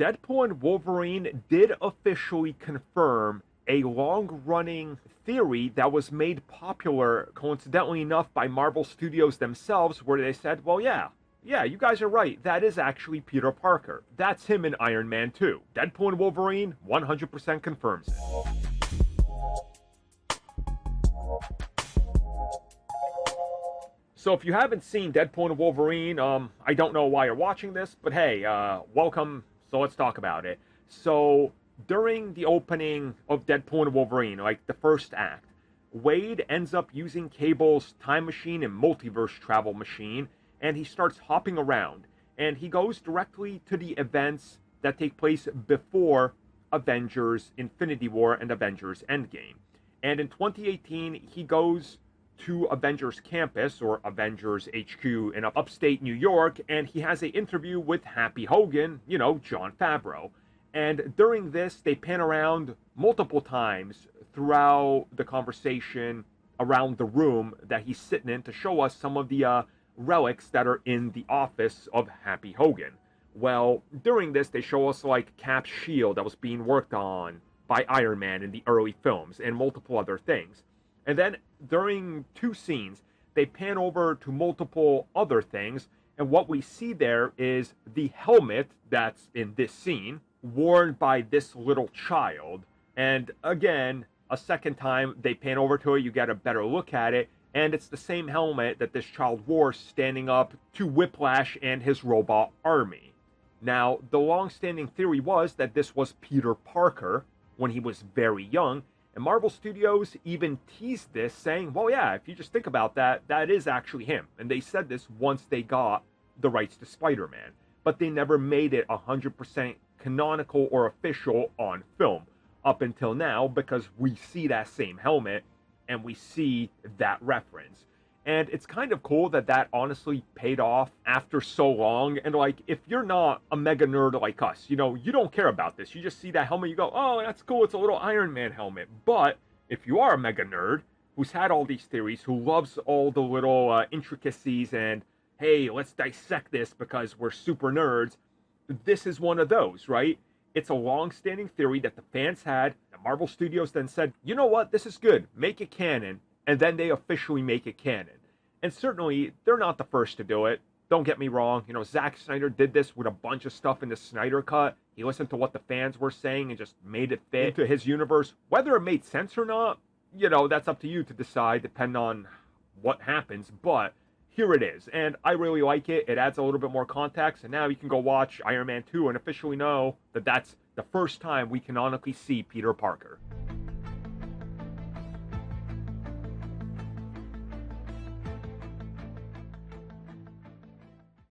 Deadpool and Wolverine did officially confirm a long-running theory that was made popular, coincidentally enough, by Marvel Studios themselves, where they said, well, yeah, you guys are right. That is actually Peter Parker. That's him in Iron Man 2. Deadpool and Wolverine 100% confirms it. So if you haven't seen Deadpool and Wolverine, I don't know why you're watching this, but hey, welcome. So let's talk about it. So during the opening of Deadpool and Wolverine, like the first act, Wade ends up using Cable's time machine and multiverse travel machine, and he starts hopping around. And he goes directly to the events that take place before Avengers Infinity War and Avengers Endgame. And in 2018, he goes to Avengers Campus, or Avengers HQ in upstate New York, and he has an interview with Happy Hogan, you know, Jon Favreau. And during this, they pan around multiple times throughout the conversation around the room that he's sitting in to show us some of the relics that are in the office of Happy Hogan. Well, during this, they show us like Cap's shield that was being worked on by Iron Man in the early films and multiple other things. And then during two scenes, they pan over to multiple other things, and what we see there is the helmet that's in this scene, worn by this little child. And again, a second time they pan over to it, you get a better look at it, and it's the same helmet that this child wore standing up to Whiplash and his robot army. Now, the long-standing theory was that this was Peter Parker when he was very young, and Marvel Studios even teased this, saying, well, yeah, if you just think about that, that is actually him. And they said this once they got the rights to Spider-Man. But they never made it 100% canonical or official on film up until now, because we see that same helmet and we see that reference. And it's kind of cool that that honestly paid off after so long. And like, if you're not a mega nerd like us, you know, you don't care about this. You just see that helmet, you go, oh, that's cool. It's a little Iron Man helmet. But if you are a mega nerd who's had all these theories, who loves all the little intricacies and, hey, let's dissect this because we're super nerds, this is one of those, right? It's a long-standing theory that the fans had, that Marvel Studios then said, you know what, this is good, make it canon. And then they officially make it canon. And certainly, they're not the first to do it. Don't get me wrong. You know, Zack Snyder did this with a bunch of stuff in the Snyder Cut. He listened to what the fans were saying and just made it fit into his universe. Whether it made sense or not, you know, that's up to you to decide, depending on what happens. But here it is. And I really like it. It adds a little bit more context. And now you can go watch Iron Man 2 and officially know that that's the first time we canonically see Peter Parker.